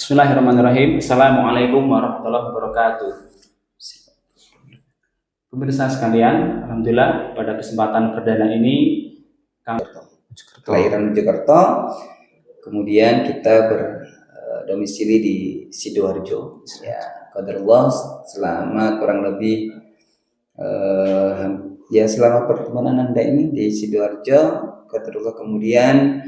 Bismillahirrahmanirrahim. Assalamualaikum warahmatullahi wabarakatuh. Pemirsa sekalian, alhamdulillah pada kesempatan perdana ini kami kelahiran Mojokerto, kemudian kita berdomisili di Sidoarjo. Ya, qadarullah selama kurang lebih selama pertemanan Anda ini di Sidoarjo, qadarullah kemudian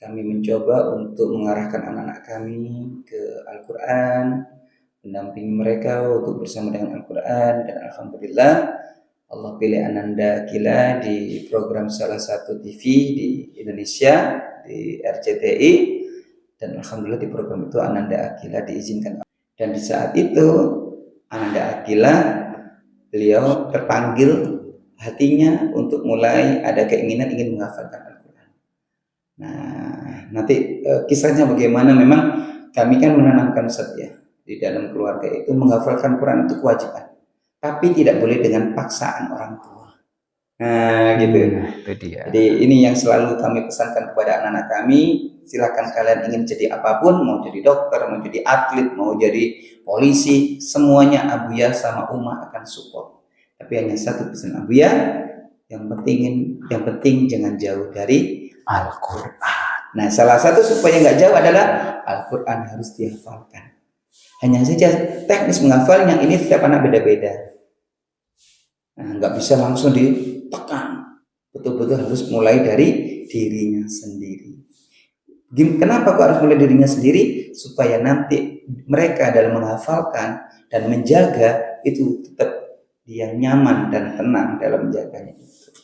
kami mencoba untuk mengarahkan anak-anak kami ke Al-Quran, mendampingi mereka untuk bersama dengan Al-Quran, dan alhamdulillah Allah pilih Ananda Akila di program salah satu TV di Indonesia, di RCTI, dan alhamdulillah di program itu Ananda Akila diizinkan. Dan di saat itu Ananda Akila, beliau terpanggil hatinya untuk mulai ada keinginan ingin menghafalkan Al-Quran. Nah, nanti kisahnya bagaimana, memang kami kan menanamkan ya di dalam keluarga itu menghafalkan Quran itu kewajiban, tapi tidak boleh dengan paksaan orang tua. Nah, gitu. Itu dia. Jadi ini yang selalu kami pesankan kepada anak-anak kami, silakan kalian ingin jadi apapun, mau jadi dokter, mau jadi atlet, mau jadi polisi, semuanya Abuya sama Uma akan support. Tapi hanya satu pesan Abuya, yang penting jangan jauh dari Al-Quran. Nah, salah satu supaya nggak jauh adalah Al-Quran harus dihafalkan. Hanya saja teknis menghafal yang ini setiap anak beda-beda. Nah, nggak bisa langsung ditekan. Betul-betul harus mulai dari dirinya sendiri. Kenapa kok harus mulai dirinya sendiri? Supaya nanti mereka dalam menghafalkan dan menjaga itu tetap dia nyaman dan tenang dalam menjaganya itu.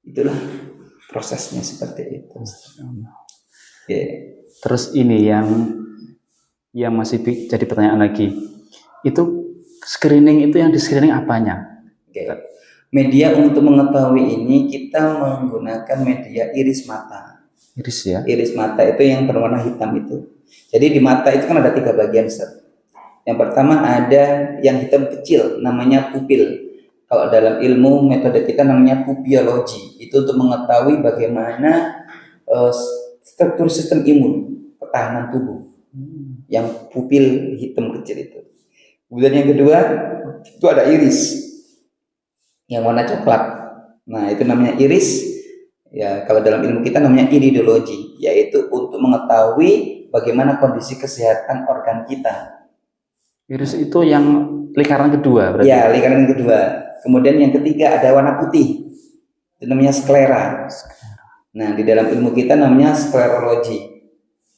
Itulah prosesnya seperti itu. Yeah. Terus ini yang masih jadi pertanyaan lagi, itu screening itu yang di screening apanya? Okay. Media untuk mengetahui ini kita menggunakan media iris mata. Iris ya? Iris mata itu yang berwarna hitam itu. Jadi di mata itu kan ada 3 bagian, Sir. Yang pertama ada yang hitam kecil, namanya pupil. Kalau dalam ilmu metode kita namanya pupiologi. Itu untuk mengetahui bagaimana struktur sistem imun, pertahanan tubuh. Yang pupil hitam kecil itu. Kemudian yang kedua itu ada iris yang warna coklat. Nah, itu namanya iris. Ya, kalau dalam ilmu kita namanya iridologi, yaitu untuk mengetahui bagaimana kondisi kesehatan organ kita. Iris itu yang lingkaran kedua berarti? Ya, lingkaran kedua. Kemudian yang ketiga ada warna putih. Itu namanya sklera. Nah, di dalam ilmu kita namanya sklerologi.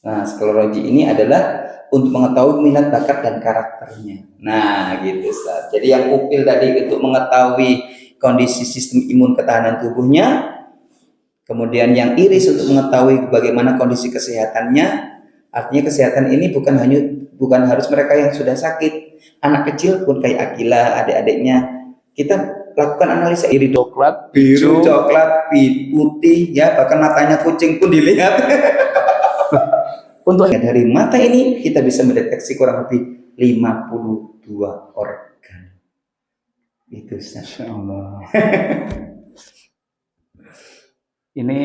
Nah, sklerologi ini adalah untuk mengetahui minat, bakat, dan karakternya. Nah, gitu, Ustaz. Jadi yang pupil tadi untuk mengetahui kondisi sistem imun ketahanan tubuhnya. Kemudian yang iris untuk mengetahui bagaimana kondisi kesehatannya. Artinya kesehatan ini bukan harus mereka yang sudah sakit. Anak kecil pun kayak Akila, adik-adiknya. Kita lakukan analisa iri coklat, biru, coklat, putih, ya bahkan matanya kucing pun dilihat. Untuk dari mata ini kita bisa mendeteksi kurang lebih 52 organ. Itu Insyaallah. Ini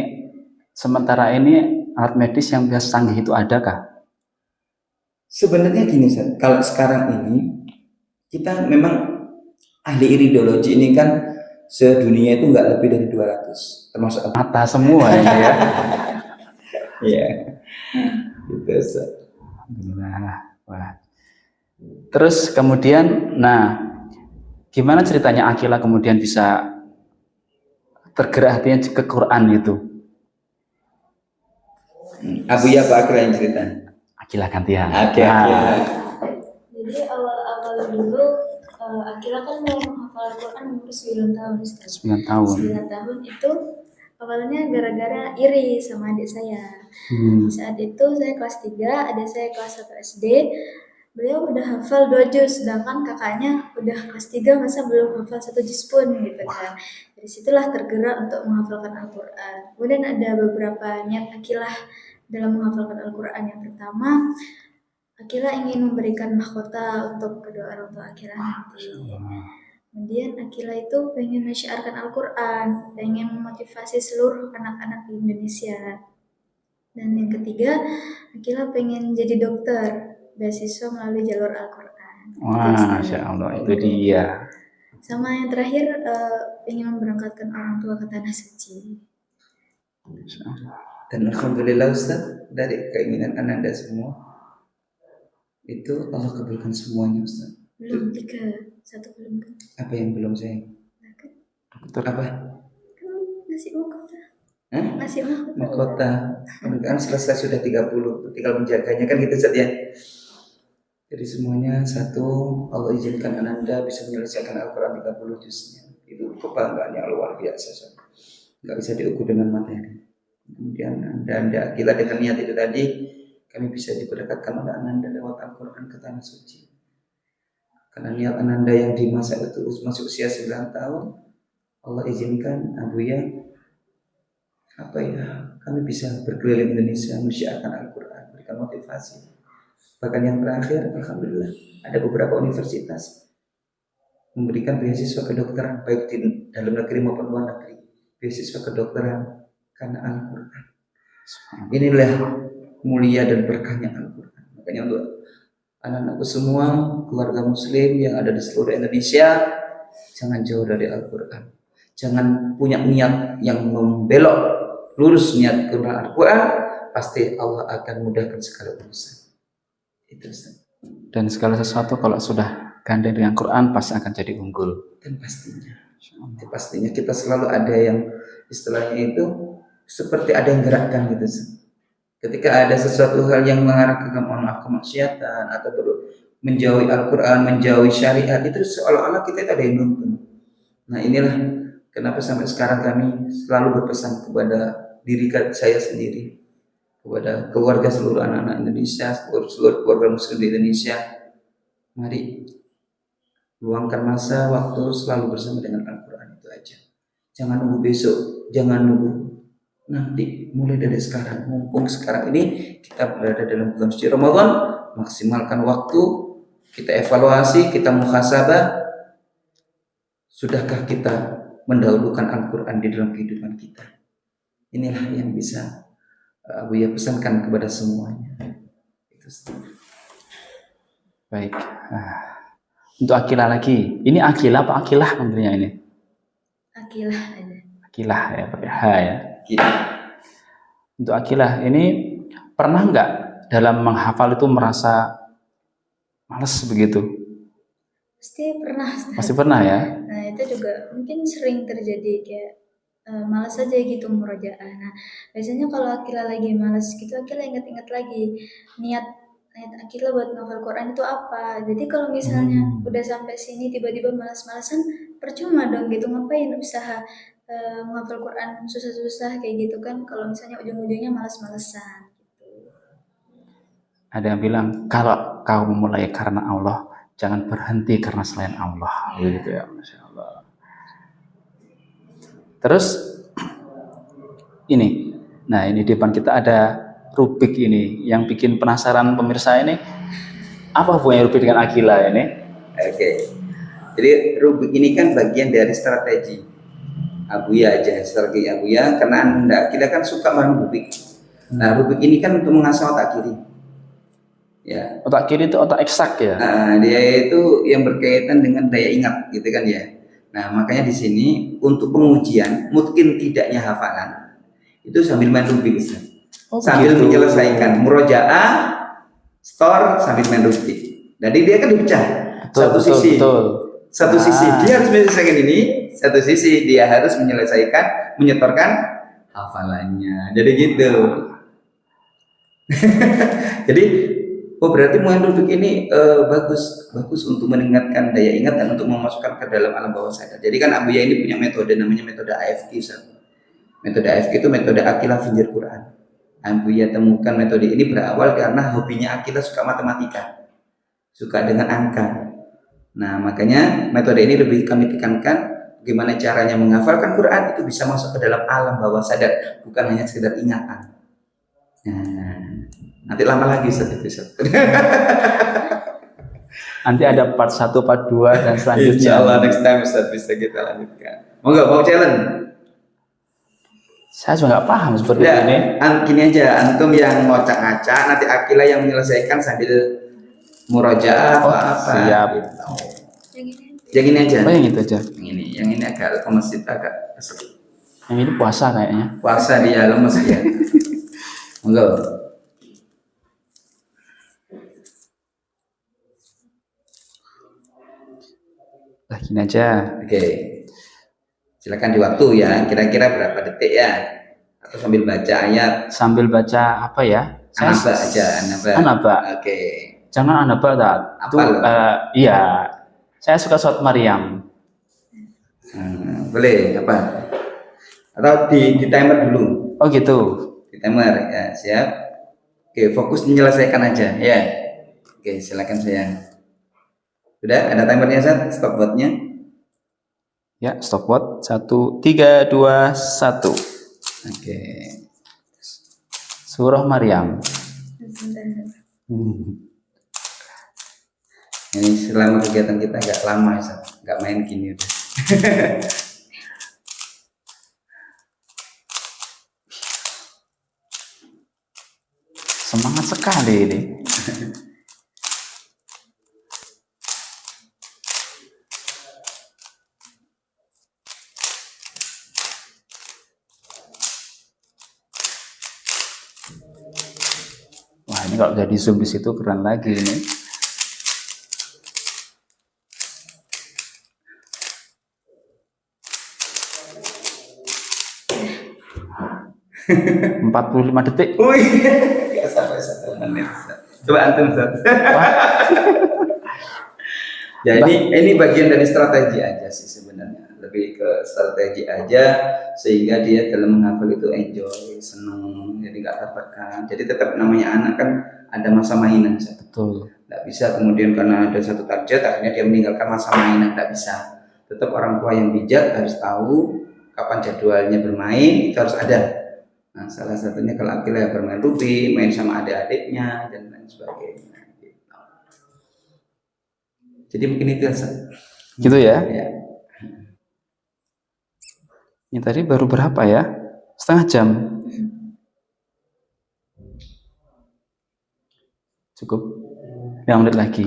sementara ini alat medis yang biasa canggih itu adakah? Sebenarnya gini, kalau sekarang ini kita memang ahli iridologi ini kan sedunia itu nggak lebih dari 200, termasuk mata semua ini ya. Iya. Gitu, Alhamdulillah. Wah. Terus kemudian, gimana ceritanya Akila kemudian bisa tergerak hatinya ke Quran itu? Abuya Pak Akila yang cerita. Akila gantian. Jadi awal-awal dulu Akila kan mau menghafal Al-Quran umur 9 tahun. 9 tahun. 9 tahun itu awalnya gara-gara iri sama adik saya. Saat itu saya kelas 3, adik saya kelas 1 SD. Beliau udah hafal 2 juz, sedangkan kakaknya udah kelas 3 masa belum hafal 1 juz pun gitu kan. Dari situlah tergerak untuk menghafalkan Al-Quran. Kemudian ada beberapa niat Akilah dalam menghafalkan Al-Quran. Yang pertama, Akila ingin memberikan mahkota untuk kedua orang tua Akila nanti. Kemudian Akila itu pengen mensyiarkan Al-Quran, pengen memotivasi seluruh anak-anak di Indonesia. Dan yang ketiga, Akila pengen jadi dokter. beasiswa melalui jalur Al-Quran. Wah, Masya Allah, itu dia. Sama yang terakhir ingin memberangkatkan orang tua ke tanah suci. Masya Allah. Dan alhamdulillah Ustaz, dari keinginan Ananda semua itu Allah kabulkan semuanya Ustaz. Belum 3, 1 belum kan? Apa yang belum saya? Apa? Kan ngasih mahkota. Hah? Ngasih mahkota. Mahkota. Kan selesai sudah 30, tinggal menjaganya kan gitu Ustaz ya. Jadi semuanya satu, Allah izinkan Ananda bisa menyelesaikan Al-Quran 30 juznya. Itu kebanggaan yang luar biasa Ustaz. Nggak bisa diukur dengan materi. Kemudian Anda Akila dengan niat itu tadi, kami bisa diberkatkan oleh Ananda lewat Al-Quran ke tanah suci. Karena niat Ananda yang di masa itu masih usia 9 tahun, Allah izinkan Abuya kami bisa berkeliling Indonesia menyiarkan Al-Quran, berikan motivasi. Bahkan yang terakhir, alhamdulillah ada beberapa universitas memberikan beasiswa kedokteran baik di dalam negeri maupun luar negeri, beasiswa kedokteran karena Al-Quran. Inilah mulia dan berkahnya Al-Quran. Makanya untuk anak-anakku semua, keluarga muslim yang ada di seluruh Indonesia, jangan jauh dari Al-Quran. Jangan punya niat yang membelok, lurus niat ke Al-Quran, pasti Allah akan mudahkan segala urusan. Itu Ustaz. Dan segala sesuatu kalau sudah gandeng dengan Quran pasti akan jadi unggul. Dan pastinya kita selalu ada yang istilahnya itu seperti ada yang gerakkan gitu. Ketika ada sesuatu hal yang mengarah ke kemaksiatan atau menjauhi Al-Quran, menjauhi syariat, itu seolah-olah kita ada yang nuntun. Nah inilah kenapa sampai sekarang kami selalu berpesan kepada diri saya sendiri, kepada keluarga seluruh anak-anak Indonesia, seluruh keluarga muslim di Indonesia, mari luangkan masa waktu selalu bersama dengan Al-Quran itu aja. Jangan nunggu besok, jangan nunggu nanti, mulai dari sekarang. Mumpung sekarang ini kita berada dalam bulan suci Ramadan, maksimalkan waktu, kita evaluasi, kita muhasabah. Sudahkah kita mendahulukan Al-Quran di dalam kehidupan kita? Inilah yang bisa Buya pesankan kepada semuanya. Itu. Baik. Untuk Akilah lagi. Ini Akilah apa Akilah panggilnya ini? Akilah aja. Akilah ya, pakai H ya. Kita. Untuk Akilah ini pernah nggak dalam menghafal itu merasa malas begitu? Pasti pernah. Pasti pernah ya. Nah itu juga mungkin sering terjadi kayak malas aja gitu murojaah. Nah biasanya kalau Akilah lagi malas gitu, Akilah ingat-ingat lagi niat Akilah buat novel Quran itu apa. Jadi kalau misalnya udah sampai sini tiba-tiba malas-malasan, percuma dong gitu, ngapain usaha menghafal Quran susah-susah kayak gitu kan, kalau misalnya ujung-ujungnya malas-malasan gitu. Ada yang bilang kalau kau memulai karena Allah, jangan berhenti karena selain Allah. Gitu ya, Masya Allah. Terus ini, nah ini di depan kita ada rubik ini yang bikin penasaran pemirsa ini. Apa hubungannya rubik dengan Akilah ini? Oke. Jadi rubik ini kan bagian dari strategi Abuya aja, strategi Abuya, karena Anda kita kan suka main rubik. Nah rubik ini kan untuk mengasah otak kiri. Ya. Otak kiri itu otak eksak ya. Nah, dia itu yang berkaitan dengan daya ingat, gitu kan ya. Nah makanya di sini untuk pengujian mungkin tidaknya hafalan itu sambil main rubik, sambil begitu. Menyelesaikan murojaah, store sambil main rubik. Jadi dia kan dipecah. Satu sisi dia harus menyelesaikan ini, satu sisi dia harus menyelesaikan, menyetorkan hafalannya. Jadi gitu. Jadi berarti main rubik ini bagus untuk meningkatkan daya ingat dan untuk memasukkan ke dalam alam bawah sadar. Jadi kan Abuya ini punya metode namanya metode AFQ. Metode AFQ itu metode Akilah Finjir Quran. Abuya temukan metode ini berawal karena hobinya Akilah suka matematika, suka dengan angka. Nah makanya metode ini lebih kami tekankan bagaimana caranya menghafalkan Quran itu bisa masuk ke dalam alam bawah sadar, bukan hanya sekedar ingatan. Nah, nanti lama lagi Nanti ada part 1, part 2 dan selanjutnya. Insyaallah next time Ustaz bisa kita lanjutkan. Mau challenge? Saya juga nggak paham seperti ini. Gini aja, antum yang ngocak-ngacak, nanti Akilah yang menyelesaikan sambil Murojaah Oh, apa-apa. siap. Gitu. Yang ini Yang ini aja. aja. Oh, yang itu aja. Yang ini agak ke masjid agak kesel. Yang ini puasa kayaknya. Puasa dia lemes ya. Monggo. Nah, gini aja. Oke. Silakan di waktu ya. Kira-kira berapa detik ya? Atau sambil baca ayat? Sambil baca apa ya? Anaba aja, anaba. Anaba. Oke. Jangan Anaba, Tat. Itu Apa loh? iya. Saya suka surat Maryam. Boleh apa? Atau di timer dulu? Oh gitu. Di timer ya, siap. Oke, fokus menyelesaikan aja ya. Oke, silakan sayang. Sudah ada timernya, stopwatchnya. Ya, stopwatch. 1, 3, 2, 1. Oke. Surah Maryam. Sebentar. Ini selama kegiatan kita agak lama ya, nggak main gini udah. Semangat sekali ini. Wah, ini kalau jadi zoom di situ keren lagi ini. Hehehe. 45 detik. Wih, nggak sampai 1 menit. Coba antum, Ustaz. Ya ini bagian dari strategi aja sih sebenarnya, lebih ke strategi aja sehingga dia dalam menghafal itu enjoy, seneng, jadi nggak tertekan. Jadi tetap namanya anak kan ada masa mainan, Betul. nggak bisa kemudian karena ada satu target akhirnya dia meninggalkan masa mainan, nggak bisa. Tetap orang tua yang bijak harus tahu kapan jadwalnya bermain, itu harus ada. Nah, salah satunya kalau Akila ya bermain rutin, main sama adik-adiknya dan lain sebagainya. Jadi mungkin itu Gitu ya. ya. Ini tadi baru berapa ya? Setengah jam. Cukup 5 menit lagi.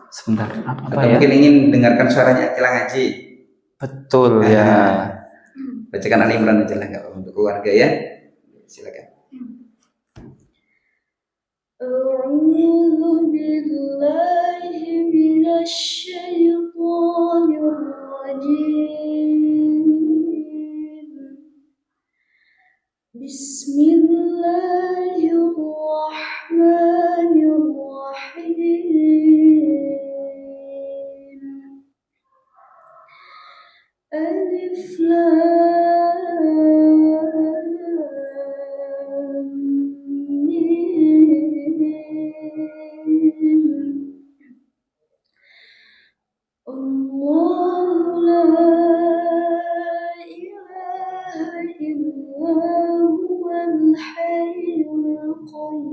Sebentar, apa Atau ya? mungkin ingin dengarkan suaranya Akila ngaji. Betul ya. Bacakan Ali Imran aja lah, nggak apa-apa, untuk keluarga ya. Silakan. أعوذ بالله من الشيطان الرجيم بسم الله الرحمن الرحيم ألف لام ميم الله لا إله إلا هو الحي القيوم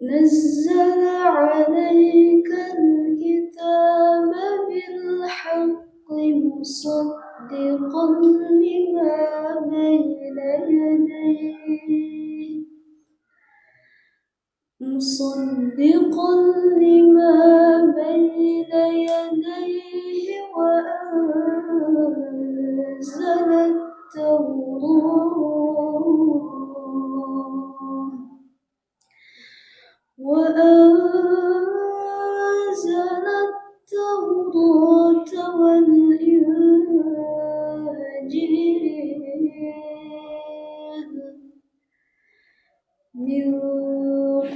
نزل عليك الكتاب بالحق مصدقا لما بين يديه وأنزل التوراة والإنجيل من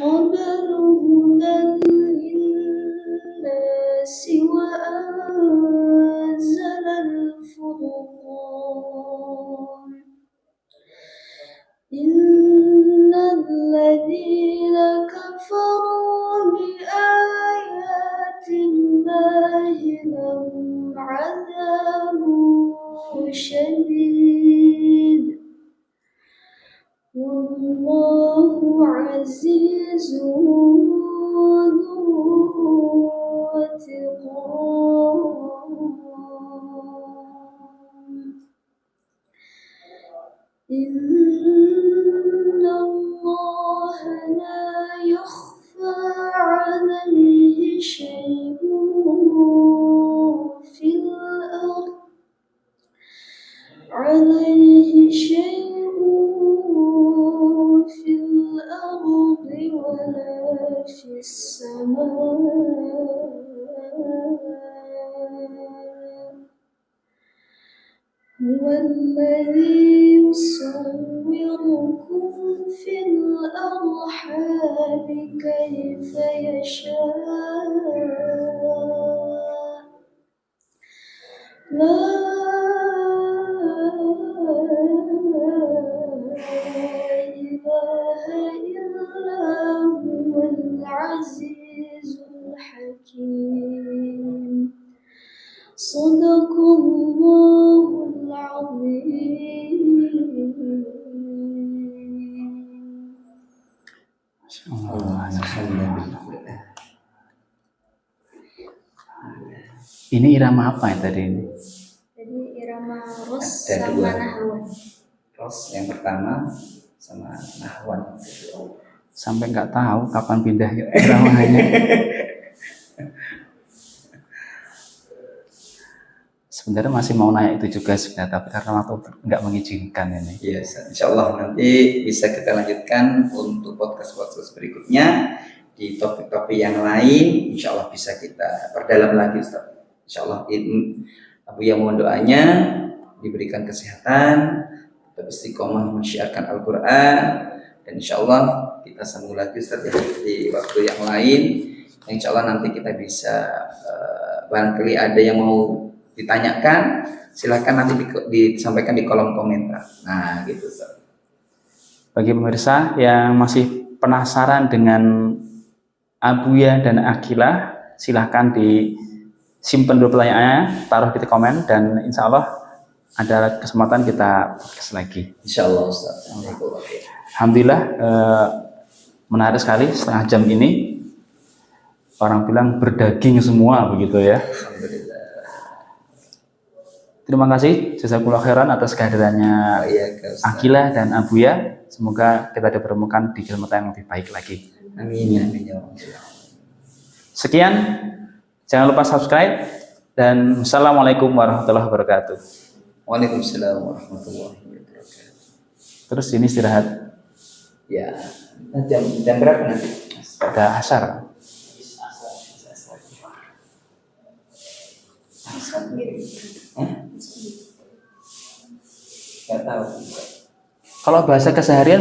قبل هدى للناس وأنزل الفرقان إن الذين كفروا بآيات الله لهم عذاب شديد والله عزيز ذو انتقام الذي يصوركم في الأرحام كيف يشاء لا إله إلا هو العزيز الحكيم صدق الله العظيم. Alhamdulillah. Ini irama apa ya tadi ini? Jadi irama ros Ada sama dua. nahwan. Terus yang pertama sama nahwan. Sampai nggak tahu kapan pindah iramanya. Sebenarnya masih mau nanya itu juga sebenarnya, tapi karena waktu nggak mengizinkan ini. Ya, insya Allah nanti bisa kita lanjutkan untuk podcast berikutnya di topik-topik yang lain. Insya Allah bisa kita perdalam lagi, Ustaz. Insya Allah Abu yang mohon doanya diberikan kesehatan, tetap istiqomah menyiarkan Al-Quran, dan insya Allah kita sambung lagi, Ustaz, ya, di waktu yang lain. Insya Allah nanti kita bisa barangkali ada yang mau ditanyakan, silahkan nanti disampaikan di kolom komentar. Nah, gitu, Ustaz. Bagi pemirsa yang masih penasaran dengan Abuya dan Akilah, silahkan disimpan dulu pertanyaannya, taruh di komen, dan insya Allah ada kesempatan kita podcast lagi. Insya Allah, Ustaz. Alhamdulillah, menarik sekali setengah jam ini. Orang bilang berdaging semua begitu ya. Alhamdulillah. Terima kasih jazakallahu khairan atas kehadirannya Akilah dan Abuya. Semoga kita dipertemukan di kesempatan yang lebih baik lagi. Amin, amin ya Allah. Sekian, jangan lupa subscribe, dan wassalamualaikum warahmatullahi wabarakatuh. Waalaikumsalam warahmatullahi wabarakatuh. Terus ini istirahat. Ya, jam berapa nanti? Ada asar. Nggak tahu. Kalau bahasa keseharian